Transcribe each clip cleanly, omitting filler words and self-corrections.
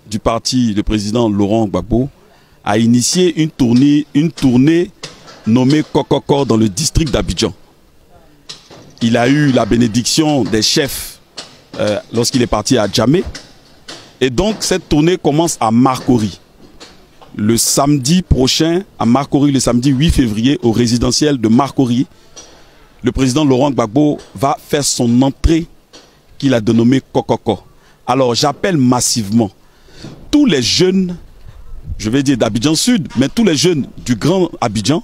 du parti, le président Laurent Gbagbo, a initié une tournée nommée Kokoko dans le district d'Abidjan. Il a eu la bénédiction des chefs lorsqu'il est parti à Djamé. Et donc cette tournée commence à Marcory. Le samedi prochain, à Marcory, le samedi 8 février, au résidentiel de Marcory, le président Laurent Gbagbo va faire son entrée qu'il a dénommée Kokoko. Alors j'appelle massivement tous les jeunes, je vais dire d'Abidjan Sud, mais tous les jeunes du Grand Abidjan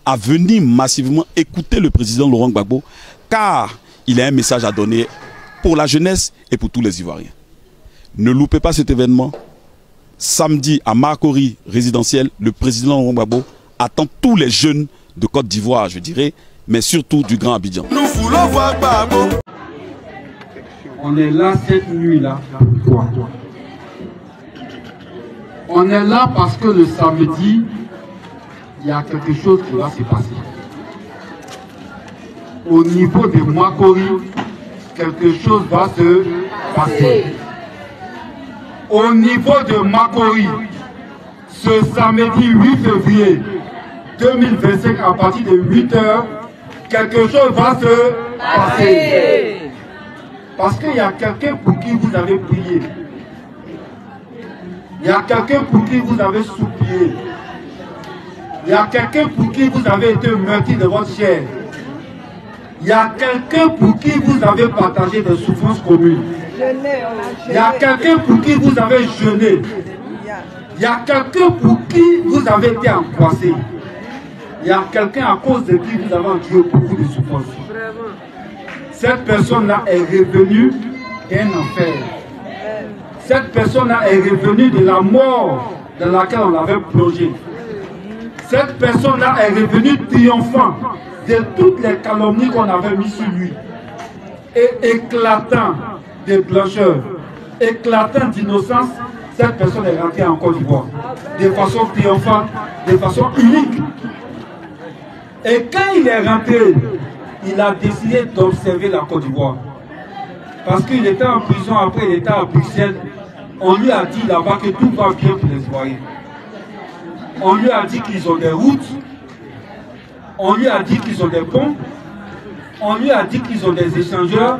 à venir massivement écouter le président Laurent Gbagbo, car il a un message à donner pour la jeunesse et pour tous les Ivoiriens. Ne loupez pas cet événement. Samedi à Marcory résidentiel, le président Laurent Gbagbo attend tous les jeunes de Côte d'Ivoire, je dirais, mais surtout du Grand Abidjan. Nous voulons voir Gbagbo. On est là cette nuit-là. Pourquoi? On est là parce que le samedi, il y a quelque chose qui va se passer. Au niveau de Marcory, quelque chose va se passer. Au niveau de Marcory, ce samedi 8 février 2025, à partir de 8 h, quelque chose va se passer. Parce qu'il y a quelqu'un pour qui vous avez prié. Il y a quelqu'un pour qui vous avez soupiré. Il y a quelqu'un pour qui vous avez été meurtri de votre chair. Il y a quelqu'un pour qui vous avez partagé des souffrances communes. Il y a quelqu'un pour qui vous avez jeûné. Il y a quelqu'un pour qui vous avez été angoissé. Il y a quelqu'un à cause de qui vous avez enduré beaucoup de souffrances. Cette personne-là est revenue d'un enfer. Cette personne-là est revenue de la mort dans laquelle on l'avait plongé. Cette personne-là est revenue triomphant de toutes les calomnies qu'on avait mises sur lui. Et éclatant de blancheur, éclatant d'innocence, cette personne est rentrée en Côte d'Ivoire. De façon triomphante, de façon unique. Et quand il est rentré, il a décidé d'observer la Côte d'Ivoire. Parce qu'il était en prison, après il était à Bruxelles. On lui a dit là-bas que tout va bien pour les Ivoiriens. On lui a dit qu'ils ont des routes. On lui a dit qu'ils ont des ponts. On lui a dit qu'ils ont des échangeurs.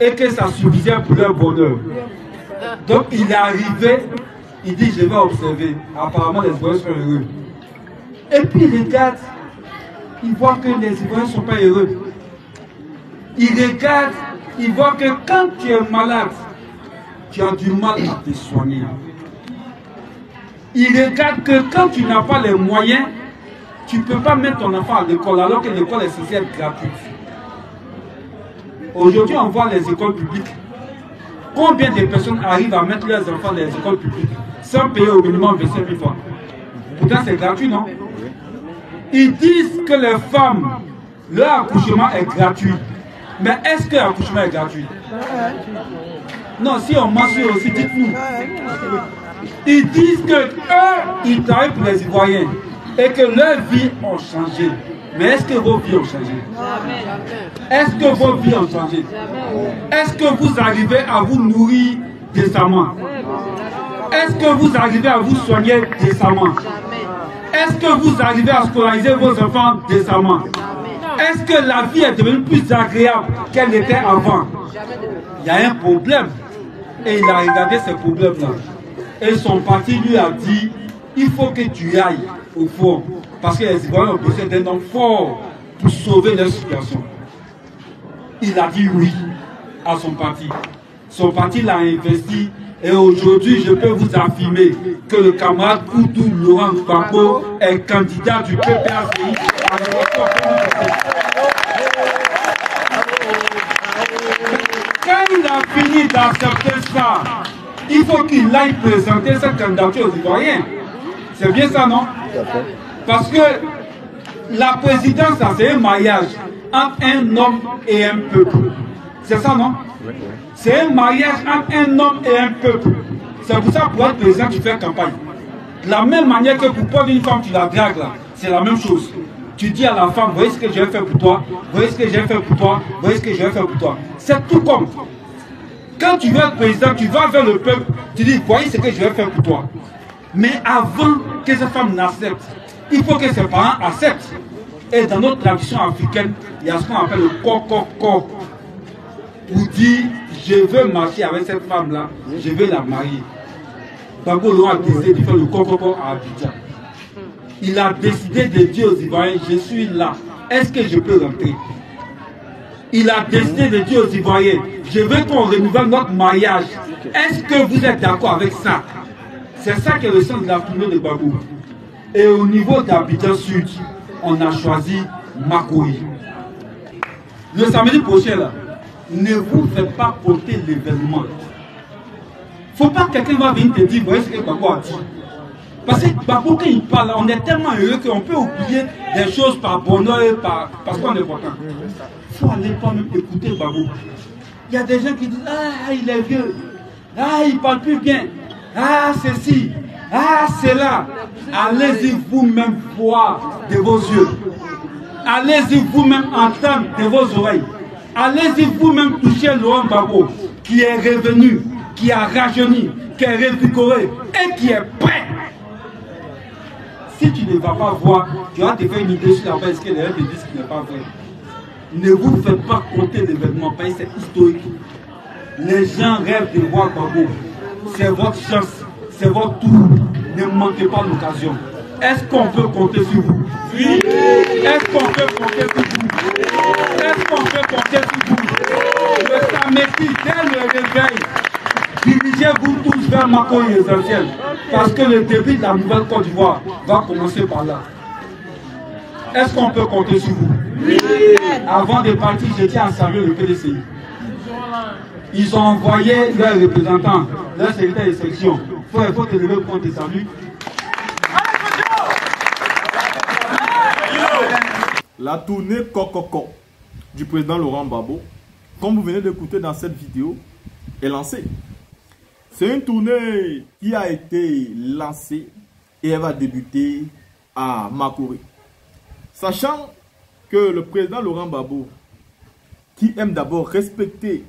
Et que ça suffisait pour leur bonheur. Donc il est arrivé, il dit je vais observer. Apparemment les Ivoiriens sont heureux. Et puis il regarde, il voit que les Ivoiriens ne sont pas heureux. Il regarde, il voit que quand tu es malade, tu as du mal à te soigner. Il regarde que quand tu n'as pas les moyens, tu ne peux pas mettre ton enfant à l'école alors que l'école est censée être gratuite. Aujourd'hui, on voit les écoles publiques. Combien de personnes arrivent à mettre leurs enfants dans les écoles publiques sans payer au minimum 25 000 francs? Pourtant, c'est gratuit, non? Ils disent que les femmes, leur accouchement est gratuit. Mais est-ce que l'accouchement est gratuit? Non, si on mentionne aussi, dites-nous. Ils disent que eux, ils travaillent pour les Ivoiriens et que leurs vies ont changé. Mais est-ce que vos vies ont changé? Est-ce que vos vies ont changé? Est-ce que vous arrivez à vous nourrir décemment? Est-ce que vous arrivez à vous soigner décemment? Est-ce que vous arrivez à scolariser vos enfants décemment? Est-ce que la vie est devenue plus agréable qu'elle était avant? Il y a un problème. Et il a regardé ces problèmes-là. Et son parti lui a dit, il faut que tu ailles au fond. Parce que les Ivoiriens ont besoin d'un homme fort pour sauver leur situation. Il a dit oui à son parti. Son parti l'a investi. Et aujourd'hui, je peux vous affirmer que le camarade Koudou Laurent Gbagbo est candidat du PPACI à l'élection. Quand il a fini d'accepter ça, il faut qu'il aille présenter cette candidature aux Ivoiriens. C'est bien ça, non? Parce que la présidence, c'est un mariage entre un homme et un peuple. C'est ça, non? C'est un mariage entre un homme et un peuple. C'est pour ça que pour être président, tu fais campagne. De la même manière que pour prendre une femme, tu la dragues là. C'est la même chose. Tu dis à la femme, voyez ce que je vais faire pour toi, voyez ce que je vais faire pour toi, voyez ce que je vais faire pour toi. C'est tout comme. Quand tu veux être président, tu vas vers le peuple, tu dis, voyez ce que je vais faire pour toi. Mais avant que cette femme n'accepte, il faut que ses parents acceptent. Et dans notre tradition africaine, il y a ce qu'on appelle le kokoko. Pour dire, je veux marcher avec cette femme-là, je vais la marier. Gbagbo Laurent a décidé de faire le kokoko à Abidjan. Il a décidé de dire aux Ivoiriens, je suis là, est-ce que je peux rentrer? Il a décidé de dire aux Ivoiriens, je veux qu'on renouvelle notre mariage. Est-ce que vous êtes d'accord avec ça? C'est ça qui est le sens de la tournée de Gbagbo. Et au niveau d'Abidjan Sud, on a choisi Makoyi. Le samedi prochain, là, ne vous faites pas porter l'événement. Il ne faut pas que quelqu'un va venir te dire, voyez ce que Gbagbo a dit. Parce que Gbagbo, quand il parle, on est tellement heureux qu'on peut oublier des choses par bonheur et parce qu'on est content. Il faut aller quand même écouter Gbagbo. Il y a des gens qui disent, ah, il est vieux. Ah, il ne parle plus bien. Ah, ceci. Ah, c'est là. Allez-y vous-même voir de vos yeux. Allez-y vous-même entendre de vos oreilles. Allez-y vous-même toucher Laurent Gbagbo, qui est revenu, qui a rajeuni, qui est revigoré et qui est prêt. Si tu ne vas pas voir, tu vas te faire une idée sur la base que les gens te disent qu'il n'est pas vrai. Ne vous faites pas compter l'événement, parce que c'est historique. Les gens rêvent de voir Gbagbo. C'est votre chance, c'est votre tour. Ne manquez pas l'occasion. Est-ce qu'on peut compter sur vous? Oui. Est-ce qu'on peut compter sur vous? Est-ce qu'on peut compter sur vous? Le samedi, dès le réveil, dirigez-vous tous vers Makoyi Essentiel. Parce que le début de la nouvelle Côte d'Ivoire va commencer par là. Est-ce qu'on peut compter sur vous? Oui. Avant de partir, je tiens à saluer le PDCI. Ils ont envoyé leurs représentants, leurs secrétaires de section. Il faut te lever pour te saluer. La tournée Kokoko du président Laurent Gbagbo, comme vous venez d'écouter dans cette vidéo, est lancée. C'est une tournée qui a été lancée et elle va débuter à Makouri. Sachant que le président Laurent Gbagbo, qui aime d'abord respecter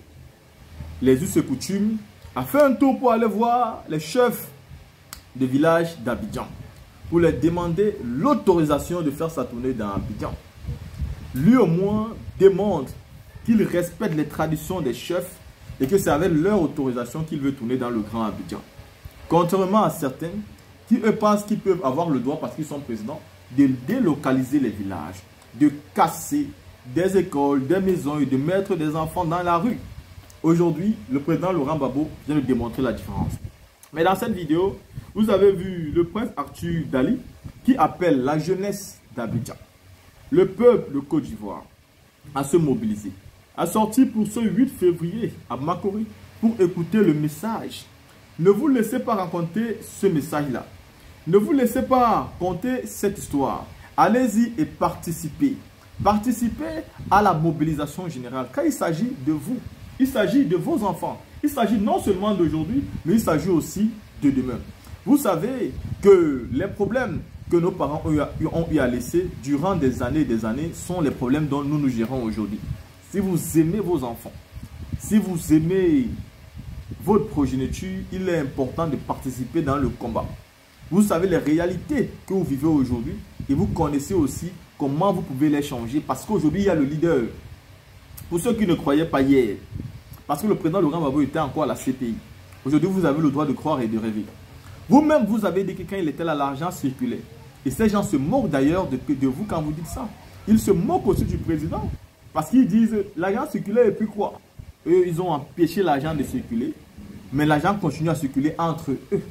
les us et coutumes, a fait un tour pour aller voir les chefs de village d'Abidjan pour leur demander l'autorisation de faire sa tournée dans Abidjan. Lui au moins demande qu'il respecte les traditions des chefs et que c'est avec leur autorisation qu'il veut tourner dans le Grand Abidjan. Contrairement à certains qui eux pensent qu'ils peuvent avoir le droit parce qu'ils sont présidents de délocaliser les villages, de casser des écoles, des maisons et de mettre des enfants dans la rue. Aujourd'hui, le président Laurent Gbagbo vient de démontrer la différence. Mais dans cette vidéo, vous avez vu le prince Arthur Dali qui appelle la jeunesse d'Abidjan, le peuple de Côte d'Ivoire, à se mobiliser, à sortir pour ce 8 février à Makouri pour écouter le message. Ne vous laissez pas raconter ce message-là. Ne vous laissez pas conter cette histoire. Allez-y et participez. Participez à la mobilisation générale. Quand il s'agit de vous, il s'agit de vos enfants. Il s'agit non seulement d'aujourd'hui, mais il s'agit aussi de demain. Vous savez que les problèmes que nos parents ont eu à laisser durant des années et des années sont les problèmes dont nous nous gérons aujourd'hui. Si vous aimez vos enfants, si vous aimez votre progéniture, il est important de participer dans le combat. Vous savez les réalités que vous vivez aujourd'hui et vous connaissez aussi comment vous pouvez les changer parce qu'aujourd'hui il y a le leader. Pour ceux qui ne croyaient pas hier, parce que le président Laurent Gbagbo était encore à la CPI. Aujourd'hui, vous avez le droit de croire et de rêver. Vous-même, vous avez dit que quand il était là, l'argent circulait. Et ces gens se moquent d'ailleurs de vous quand vous dites ça. Ils se moquent aussi du président. Parce qu'ils disent, l'argent circulait et puis quoi? Eux, ils ont empêché l'argent de circuler. Mais l'argent continue à circuler entre eux.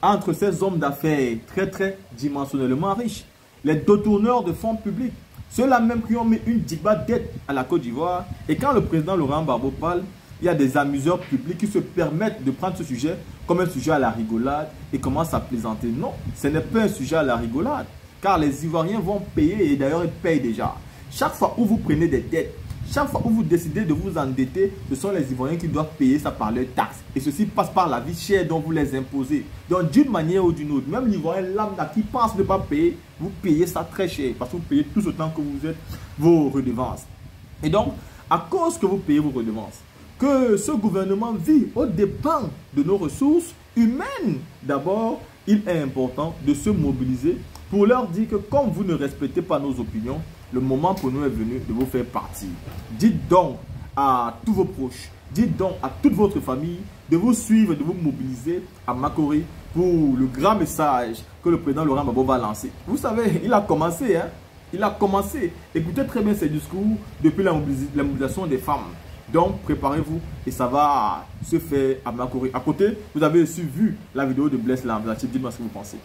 Entre ces hommes d'affaires très dimensionnellement riches. Les détourneurs de fonds publics. Ceux-là même qui ont mis une digba dette à la Côte d'Ivoire. Et quand le président Laurent Gbagbo parle, il y a des amuseurs publics qui se permettent de prendre ce sujet comme un sujet à la rigolade et commencent à plaisanter. Non, ce n'est pas un sujet à la rigolade. Car les Ivoiriens vont payer et d'ailleurs ils payent déjà. Chaque fois où vous prenez des dettes, chaque fois où vous décidez de vous endetter, ce sont les Ivoiriens qui doivent payer ça par leurs taxes. Et ceci passe par la vie chère dont vous les imposez. Donc d'une manière ou d'une autre, même l'Ivoirien lambda qui pense ne pas payer, vous payez ça très cher. Parce que vous payez tout autant que vous êtes vos redevances. Et donc, à cause que vous payez vos redevances, que ce gouvernement vit aux dépens de nos ressources humaines. D'abord, il est important de se mobiliser pour leur dire que comme vous ne respectez pas nos opinions, le moment pour nous est venu de vous faire partir. Dites donc à tous vos proches, dites donc à toute votre famille de vous suivre, de vous mobiliser à Makori pour le grand message que le président Laurent Gbagbo va lancer. Vous savez, il a commencé, hein? Il a commencé. Écoutez très bien ses discours depuis la mobilisation des femmes. Donc, préparez-vous et ça va se faire à Makori. À côté, vous avez aussi vu la vidéo de Blaise Lamberti. Dites-moi ce que vous pensez.